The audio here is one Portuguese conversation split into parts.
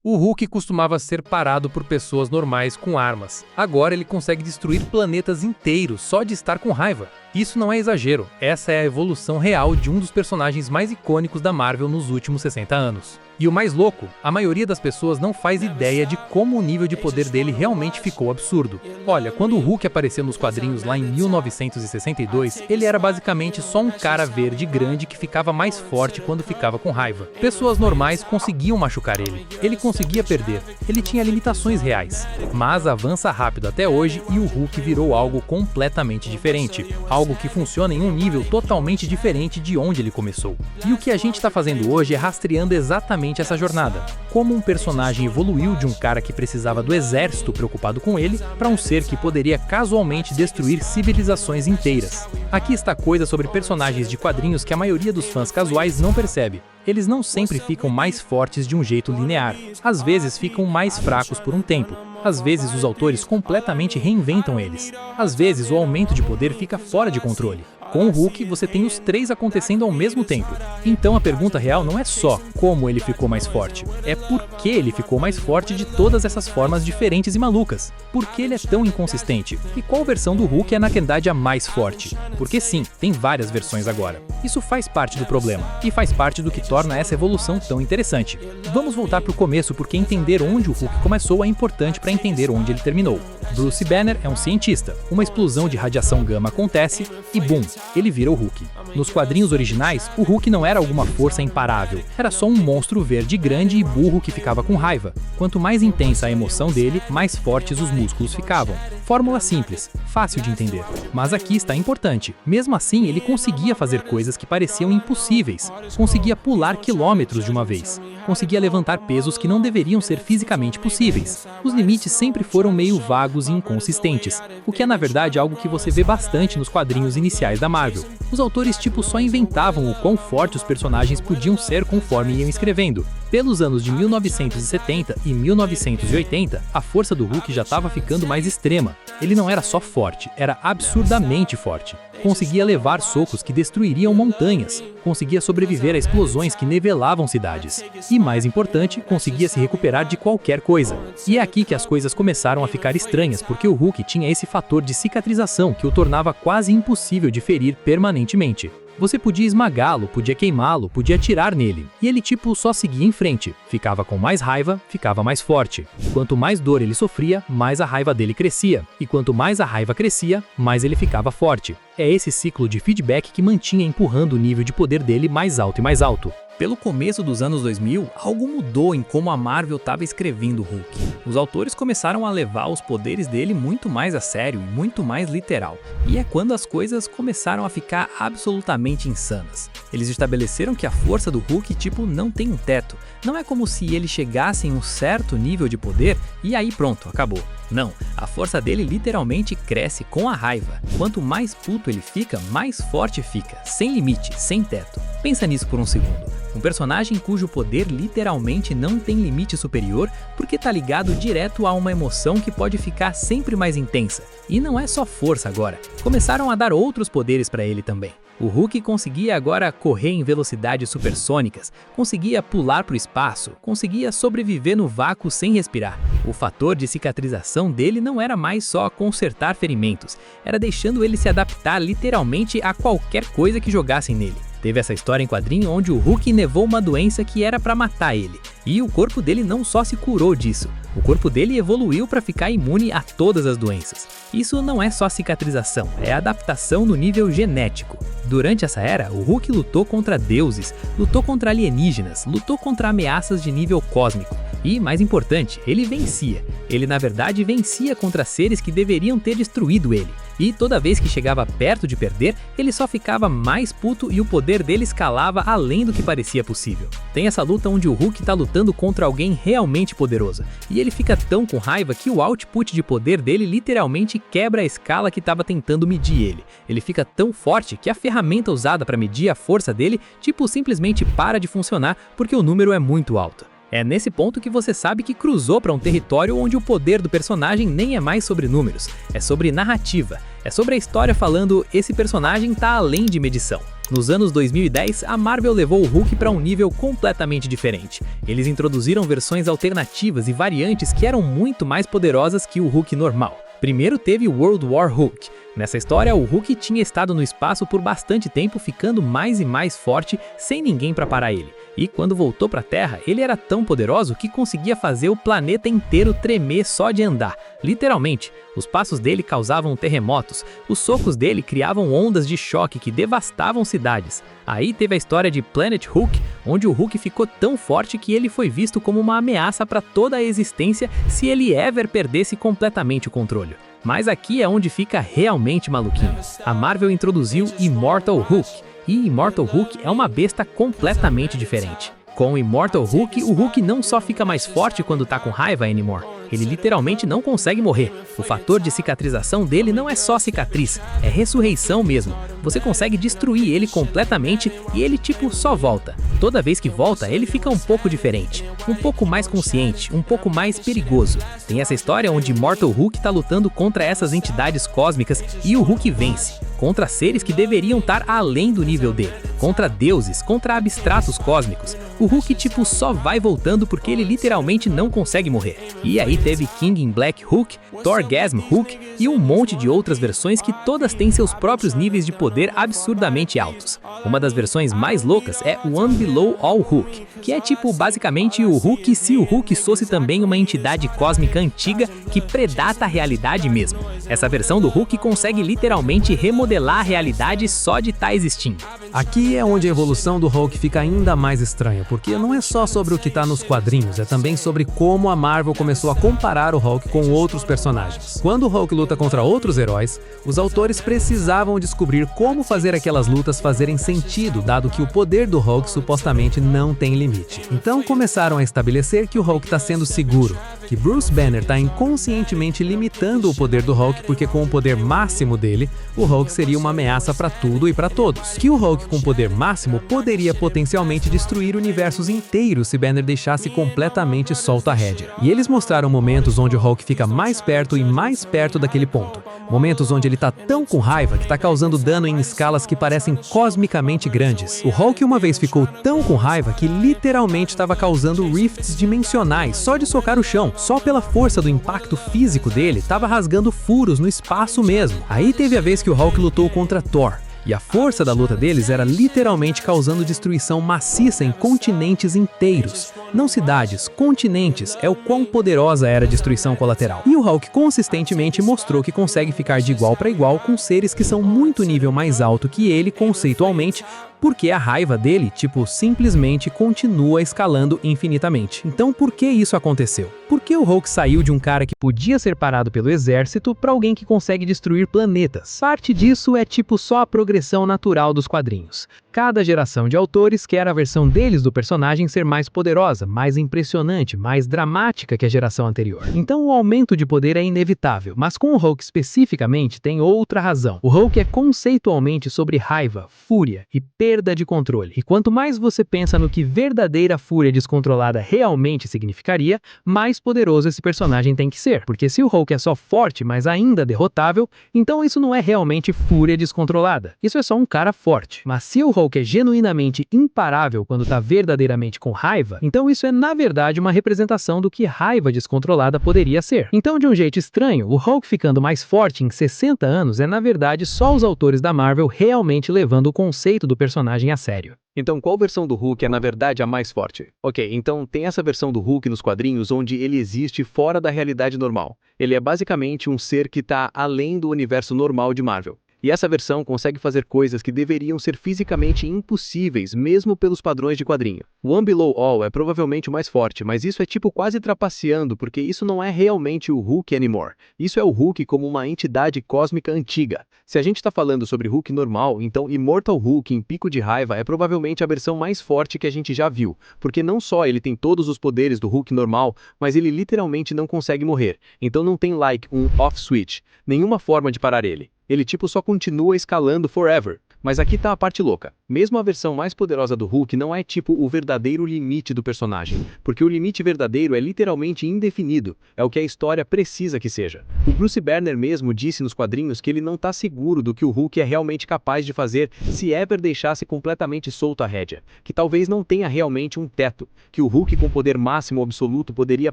O Hulk costumava ser parado por pessoas normais com armas. Agora ele consegue destruir planetas inteiros só de estar com raiva. Isso não é exagero, essa é a evolução real de um dos personagens mais icônicos da Marvel nos últimos 60 anos. E o mais louco, a maioria das pessoas não faz ideia de como o nível de poder dele realmente ficou absurdo. Olha, quando o Hulk apareceu nos quadrinhos lá em 1962, ele era basicamente só um cara verde grande que ficava mais forte quando ficava com raiva. Pessoas normais conseguiam machucar ele. Ele conseguia perder. Ele tinha limitações reais. Mas avança rápido até hoje e o Hulk virou algo completamente diferente. Algo que funciona em um nível totalmente diferente de onde ele começou. E o que a gente está fazendo hoje é rastreando exatamente essa jornada. Como um personagem evoluiu de um cara que precisava do exército preocupado com ele para um ser que poderia casualmente destruir civilizações inteiras. Aqui está coisa sobre personagens de quadrinhos que a maioria dos fãs casuais não percebe. Eles não sempre ficam mais fortes de um jeito linear. Às vezes ficam mais fracos por um tempo. Às vezes os autores completamente reinventam eles. Às vezes o aumento de poder fica fora de controle. Com o Hulk, você tem os três acontecendo ao mesmo tempo. Então a pergunta real não é só como ele ficou mais forte, é por que ele ficou mais forte de todas essas formas diferentes e malucas. Por que ele é tão inconsistente? E qual versão do Hulk é na verdade a mais forte? Porque sim, tem várias versões agora. Isso faz parte do problema, e faz parte do que torna essa evolução tão interessante. Vamos voltar para o começo porque entender onde o Hulk começou é importante para entender onde ele terminou. Bruce Banner é um cientista, uma explosão de radiação gama acontece e bum, ele vira o Hulk. Nos quadrinhos originais, o Hulk não era alguma força imparável, era só um monstro verde grande e burro que ficava com raiva. Quanto mais intensa a emoção dele, mais fortes os músculos ficavam. Fórmula simples, fácil de entender. Mas aqui está importante, mesmo assim ele conseguia fazer coisas que pareciam impossíveis. Conseguia pular quilômetros de uma vez. Conseguia levantar pesos que não deveriam ser fisicamente possíveis. Os limites sempre foram meio vagos e inconsistentes, o que é na verdade algo que você vê bastante nos quadrinhos iniciais da Marvel. Os autores só inventavam o quão fortes os personagens podiam ser conforme iam escrevendo. Pelos anos de 1970 e 1980, a força do Hulk já estava ficando mais extrema. Ele não era só forte, era absurdamente forte. Conseguia levar socos que destruiriam montanhas, conseguia sobreviver a explosões que nivelavam cidades. E mais importante, conseguia se recuperar de qualquer coisa. E é aqui que as coisas começaram a ficar estranhas, porque o Hulk tinha esse fator de cicatrização que o tornava quase impossível de ferir permanentemente. Você podia esmagá-lo, podia queimá-lo, podia atirar nele. E ele só seguia em frente. Ficava com mais raiva, ficava mais forte. Quanto mais dor ele sofria, mais a raiva dele crescia. E quanto mais a raiva crescia, mais ele ficava forte. É esse ciclo de feedback que mantinha empurrando o nível de poder dele mais alto e mais alto. Pelo começo dos anos 2000, algo mudou em como a Marvel estava escrevendo o Hulk. Os autores começaram a levar os poderes dele muito mais a sério e muito mais literal. E é quando as coisas começaram a ficar absolutamente insanas. Eles estabeleceram que a força do Hulk não tem um teto. Não é como se ele chegasse em um certo nível de poder e aí pronto, acabou. Não, a força dele literalmente cresce com a raiva. Quanto mais puto ele fica, mais forte fica, sem limite, sem teto. Pensa nisso por um segundo. Um personagem cujo poder literalmente não tem limite superior porque tá ligado direto a uma emoção que pode ficar sempre mais intensa. E não é só força agora, começaram a dar outros poderes para ele também. O Hulk conseguia agora correr em velocidades supersônicas, conseguia pular para o espaço, conseguia sobreviver no vácuo sem respirar. O fator de cicatrização dele não era mais só consertar ferimentos, era deixando ele se adaptar literalmente a qualquer coisa que jogassem nele. Teve essa história em quadrinho onde o Hulk nevou uma doença que era para matar ele. E o corpo dele não só se curou disso, o corpo dele evoluiu para ficar imune a todas as doenças. Isso não é só cicatrização, é adaptação no nível genético. Durante essa era, o Hulk lutou contra deuses, lutou contra alienígenas, lutou contra ameaças de nível cósmico. E, mais importante, ele vencia. Ele, na verdade, vencia contra seres que deveriam ter destruído ele. E toda vez que chegava perto de perder, ele só ficava mais puto e o poder dele escalava além do que parecia possível. Tem essa luta onde o Hulk tá lutando contra alguém realmente poderoso. E ele fica tão com raiva que o output de poder dele literalmente quebra a escala que estava tentando medir ele. Ele fica tão forte que a ferramenta usada para medir a força dele, simplesmente para de funcionar porque o número é muito alto. É nesse ponto que você sabe que cruzou para um território onde o poder do personagem nem é mais sobre números, é sobre narrativa, é sobre a história falando esse personagem tá além de medição. Nos anos 2010, a Marvel levou o Hulk para um nível completamente diferente. Eles introduziram versões alternativas e variantes que eram muito mais poderosas que o Hulk normal. Primeiro teve o World War Hulk. Nessa história, o Hulk tinha estado no espaço por bastante tempo, ficando mais e mais forte, sem ninguém para parar ele. E quando voltou para a Terra, ele era tão poderoso que conseguia fazer o planeta inteiro tremer só de andar. Literalmente, os passos dele causavam terremotos, os socos dele criavam ondas de choque que devastavam cidades. Aí teve a história de Planet Hulk, onde o Hulk ficou tão forte que ele foi visto como uma ameaça para toda a existência se ele ever perdesse completamente o controle. Mas aqui é onde fica realmente maluquinho. A Marvel introduziu Immortal Hulk, e Immortal Hulk é uma besta completamente diferente. Com o Immortal Hulk, o Hulk não só fica mais forte quando tá com raiva anymore, ele literalmente não consegue morrer. O fator de cicatrização dele não é só cicatriz, é ressurreição mesmo. Você consegue destruir ele completamente e ele tipo só volta. Toda vez que volta, ele fica um pouco diferente, um pouco mais consciente, um pouco mais perigoso. Tem essa história onde Immortal Hulk tá lutando contra essas entidades cósmicas e o Hulk vence. Contra seres que deveriam estar além do nível dele, contra deuses, contra abstratos cósmicos. O Hulk tipo só vai voltando porque ele literalmente não consegue morrer. E aí teve King in Black Hulk, Thorgasm Hulk e um monte de outras versões que todas têm seus próprios níveis de poder absurdamente altos. Uma das versões mais loucas é One Below All Hulk, que é tipo basicamente o Hulk se o Hulk fosse também uma entidade cósmica antiga que predata a realidade mesmo. Essa versão do Hulk consegue literalmente remodelar a realidade só de estar existindo. Aqui é onde a evolução do Hulk fica ainda mais estranha, porque não é só sobre o que está nos quadrinhos, é também sobre como a Marvel começou a comparar o Hulk com outros personagens. Quando o Hulk luta contra outros heróis, os autores precisavam descobrir como fazer aquelas lutas fazerem sentido, dado que o poder do Hulk supostamente não tem limite. Então começaram a estabelecer que o Hulk está sendo seguro, que Bruce Banner está inconscientemente limitando o poder do Hulk porque com o poder máximo dele, o Hulk seria uma ameaça para tudo e para todos. Que o Hulk com poder máximo poderia potencialmente destruir universos inteiros se Banner deixasse completamente solto a rédea. E eles mostraram momentos onde o Hulk fica mais perto e mais perto daquele ponto. Momentos onde ele tá tão com raiva que tá causando dano em escalas que parecem cosmicamente grandes. O Hulk uma vez ficou tão com raiva que literalmente estava causando rifts dimensionais só de socar o chão. Só pela força do impacto físico dele, estava rasgando furos no espaço mesmo. Aí teve a vez que o Hulk lutou contra Thor. E a força da luta deles era literalmente causando destruição maciça em continentes inteiros. Não cidades, continentes, é o quão poderosa era a destruição colateral. E o Hulk consistentemente mostrou que consegue ficar de igual para igual com seres que são muito nível mais alto que ele conceitualmente, porque a raiva dele, tipo, simplesmente continua escalando infinitamente. Então por que isso aconteceu? Por que o Hulk saiu de um cara que podia ser parado pelo exército para alguém que consegue destruir planetas? Parte disso é tipo só a progressão natural dos quadrinhos. Cada geração de autores quer a versão deles do personagem ser mais poderosa, mais impressionante, mais dramática que a geração anterior. Então o aumento de poder é inevitável, mas com o Hulk especificamente tem outra razão. O Hulk é conceitualmente sobre raiva, fúria e perda de controle. E quanto mais você pensa no que verdadeira fúria descontrolada realmente significaria, mais poderoso esse personagem tem que ser. Porque se o Hulk é só forte, mas ainda derrotável, então isso não é realmente fúria descontrolada. Isso é só um cara forte. Mas se o Hulk é genuinamente imparável quando tá verdadeiramente com raiva, então isso é na verdade uma representação do que raiva descontrolada poderia ser. Então de um jeito estranho, o Hulk ficando mais forte em 60 anos é na verdade só os autores da Marvel realmente levando o conceito do personagem a sério. Então qual versão do Hulk é na verdade a mais forte? Ok, então tem essa versão do Hulk nos quadrinhos onde ele existe fora da realidade normal. Ele é basicamente um ser que está além do universo normal de Marvel. E essa versão consegue fazer coisas que deveriam ser fisicamente impossíveis, mesmo pelos padrões de quadrinho. O One Below All é provavelmente o mais forte, mas isso é tipo quase trapaceando, porque isso não é realmente o Hulk anymore. Isso é o Hulk como uma entidade cósmica antiga. Se a gente está falando sobre Hulk normal, então Immortal Hulk em pico de raiva é provavelmente a versão mais forte que a gente já viu, porque não só ele tem todos os poderes do Hulk normal, mas ele literalmente não consegue morrer. Então não tem like um off switch, nenhuma forma de parar ele. Ele tipo só continua escalando forever. Mas aqui tá a parte louca. Mesmo a versão mais poderosa do Hulk não é tipo o verdadeiro limite do personagem, porque o limite verdadeiro é literalmente indefinido, é o que a história precisa que seja. O Bruce Banner mesmo disse nos quadrinhos que ele não tá seguro do que o Hulk é realmente capaz de fazer se Ever deixasse completamente solto a rédea, que talvez não tenha realmente um teto, que o Hulk com poder máximo absoluto poderia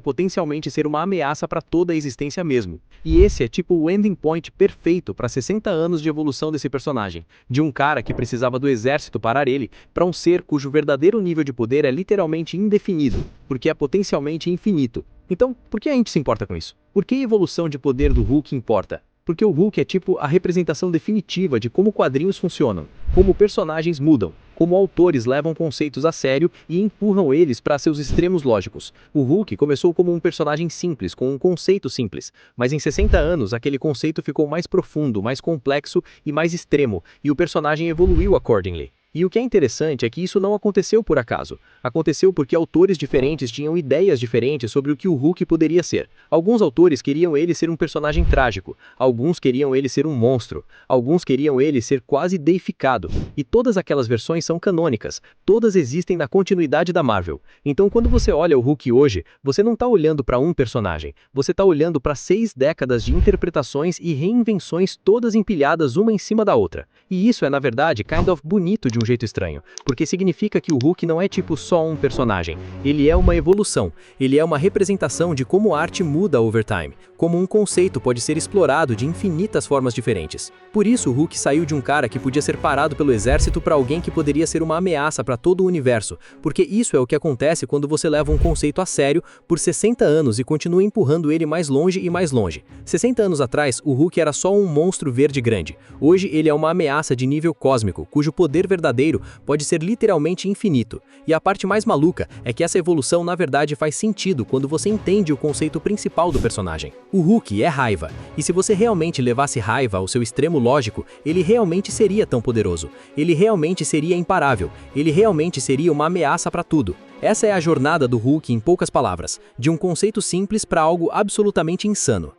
potencialmente ser uma ameaça para toda a existência mesmo. E esse é tipo o ending point perfeito para 60 anos de evolução desse personagem, de um cara que precisava do exército parar ele, para um ser cujo verdadeiro nível de poder é literalmente indefinido, porque é potencialmente infinito. Então, por que a gente se importa com isso? Por que a evolução de poder do Hulk importa? Porque o Hulk é tipo a representação definitiva de como quadrinhos funcionam, como personagens mudam, como autores levam conceitos a sério e empurram eles para seus extremos lógicos. O Hulk começou como um personagem simples, com um conceito simples, mas em 60 anos aquele conceito ficou mais profundo, mais complexo e mais extremo, e o personagem evoluiu accordingly. E o que é interessante é que isso não aconteceu por acaso. Aconteceu porque autores diferentes tinham ideias diferentes sobre o que o Hulk poderia ser. Alguns autores queriam ele ser um personagem trágico, alguns queriam ele ser um monstro, alguns queriam ele ser quase deificado. E todas aquelas versões são canônicas, todas existem na continuidade da Marvel. Então quando você olha o Hulk hoje, você não está olhando para um personagem, você está olhando para 6 décadas de interpretações e reinvenções todas empilhadas uma em cima da outra. E isso é na verdade kind of bonito de um jeito estranho, porque significa que o Hulk não é tipo só um personagem, ele é uma evolução, ele é uma representação de como a arte muda over time, como um conceito pode ser explorado de infinitas formas diferentes. Por isso o Hulk saiu de um cara que podia ser parado pelo exército para alguém que poderia ser uma ameaça para todo o universo, porque isso é o que acontece quando você leva um conceito a sério por 60 anos e continua empurrando ele mais longe e mais longe. 60 anos atrás, o Hulk era só um monstro verde grande. Hoje ele é uma ameaça de nível cósmico, cujo poder verdadeiro pode ser literalmente infinito. E a parte mais maluca é que essa evolução na verdade faz sentido quando você entende o conceito principal do personagem. O Hulk é raiva, e se você realmente levasse raiva ao seu extremo lógico, ele realmente seria tão poderoso. Ele realmente seria imparável. Ele realmente seria uma ameaça para tudo. Essa é a jornada do Hulk em poucas palavras, de um conceito simples para algo absolutamente insano.